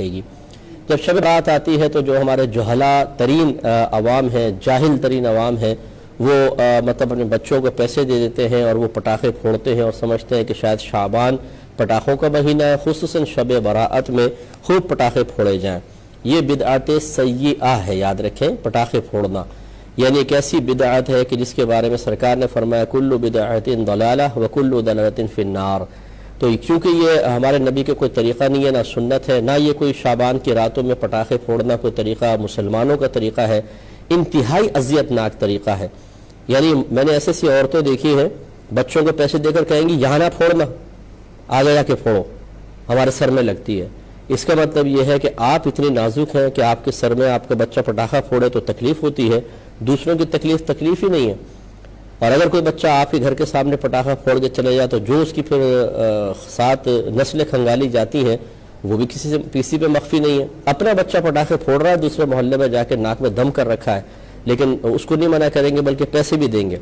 گی۔ جب شب برات آتی ہے تو جو ہمارے جہلا ترین عوام ہیں، جاہل ترین عوام ہیں، وہ مطلب اپنے بچوں کو پیسے دے دیتے ہیں اور وہ پٹاخے پھوڑتے ہیں اور سمجھتے ہیں کہ شاید شعبان پٹاخوں کا مہینہ ہے، خصوصاً شب برات میں خوب پٹاخے پھوڑے جائیں۔ یہ بدعت سیئہ ہے، یاد رکھیں، پٹاخے پھوڑنا یعنی ایک ایسی بدعت ہے کہ جس کے بارے میں سرکار نے فرمایا کل بدعت ضلالہ وکل ضلالۃ فی النار۔ تو چونکہ یہ ہمارے نبی کے کوئی طریقہ نہیں ہے، نہ سنت ہے، نہ یہ کوئی شعبان کی راتوں میں پٹاخے پھوڑنا کوئی طریقہ مسلمانوں کا طریقہ ہے، انتہائی اذیت ناک طریقہ ہے۔ یعنی میں نے ایسی عورتیں دیکھی ہیں، بچوں کو پیسے دے کر کہیں گی یہاں نہ پھوڑنا، آگے جا کے پھوڑو، ہمارے سر میں لگتی ہے۔ اس کا مطلب یہ ہے کہ آپ اتنی نازک ہیں کہ آپ کے سر میں آپ کا بچہ پٹاخہ پھوڑے تو تکلیف ہوتی ہے، دوسروں کی تکلیف ہی نہیں ہے۔ اور اگر کوئی بچہ آپ کے گھر کے سامنے پٹاخہ پھوڑ کے چلے جائے تو جو اس کی پھر ساتھ نسلیں کھنگالی جاتی ہیں وہ بھی کسی پہ مخفی نہیں ہے۔ اپنا بچہ پٹاخے پھوڑ رہا ہے، دوسرے محلے میں جا کے ناک میں دم کر رکھا ہے، لیکن اس کو نہیں منع کریں گے بلکہ پیسے بھی دیں گے۔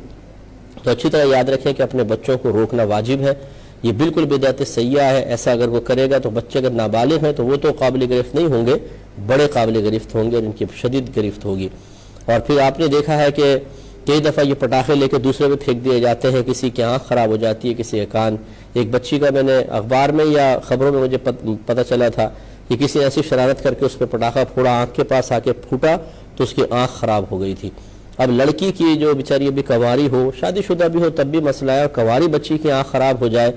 تو اچھی طرح یاد رکھیں کہ اپنے بچوں کو روکنا واجب ہے، یہ بالکل بدعت سیئہ ہے۔ ایسا اگر وہ کرے گا تو بچے اگر نابالغ ہیں تو وہ تو قابل گرفت نہیں ہوں گے، بڑے قابل گرفت ہوں گے اور ان کی شدید گرفت ہوگی۔ اور پھر آپ نے دیکھا ہے کہ کئی دفعہ یہ پٹاخے لے کے دوسرے پہ پھینک دیے جاتے ہیں، کسی کی آنکھ خراب ہو جاتی ہے، کسی کا کان۔ ایک بچی کا میں نے اخبار میں یا خبروں میں مجھے پتہ چلا تھا کہ کسی ایسی شرارت کر کے اس پہ پٹاخہ پھوڑا، آنکھ کے پاس آ کے پھوٹا تو اس کی آنکھ خراب ہو گئی تھی۔ اب لڑکی کی جو بیچاری ابھی کنواری ہو، شادی شدہ بھی ہو تب بھی مسئلہ ہے، اور کنواری بچی کی آنکھ خراب ہو جائے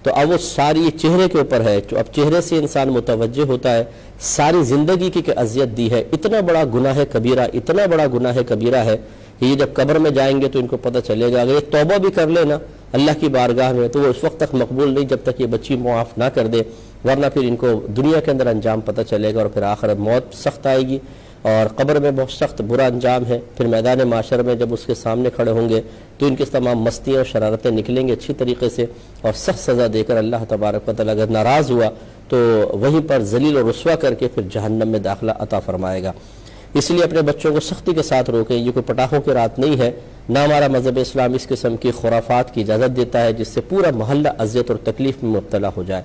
تو اب وہ ساری چہرے کے اوپر ہے، اب چہرے سے انسان متوجہ ہوتا ہے، ساری زندگی کی کہ اذیت دی ہے۔ اتنا بڑا گناہ کبیرہ، اتنا بڑا گناہ کبیرہ ہے کہ یہ جب قبر میں جائیں گے تو ان کو پتہ چلے گا۔ اگر یہ توبہ بھی کر لے نا اللہ کی بارگاہ میں تو وہ اس وقت تک مقبول نہیں جب تک یہ بچی معاف نہ کر دے، ورنہ پھر ان کو دنیا کے اندر انجام پتہ چلے گا اور پھر آخرت موت سخت آئے گی اور قبر میں بہت سخت برا انجام ہے۔ پھر میدان معاشر میں جب اس کے سامنے کھڑے ہوں گے تو ان کی تمام مستیاں اور شرارتیں نکلیں گے اچھی طریقے سے، اور سخت سزا دے کر اللہ تبارک و تعالیٰ اگر ناراض ہوا تو وہیں پر ذلیل و رسوا کر کے پھر جہنم میں داخلہ عطا فرمائے گا۔ اس لیے اپنے بچوں کو سختی کے ساتھ روکیں، یہ کوئی پٹاخوں کی رات نہیں ہے، نہ ہمارا مذہب اسلام اس قسم کی خرافات کی اجازت دیتا ہے جس سے پورا محلہ اذیت اور تکلیف میں مبتلا ہو جائے۔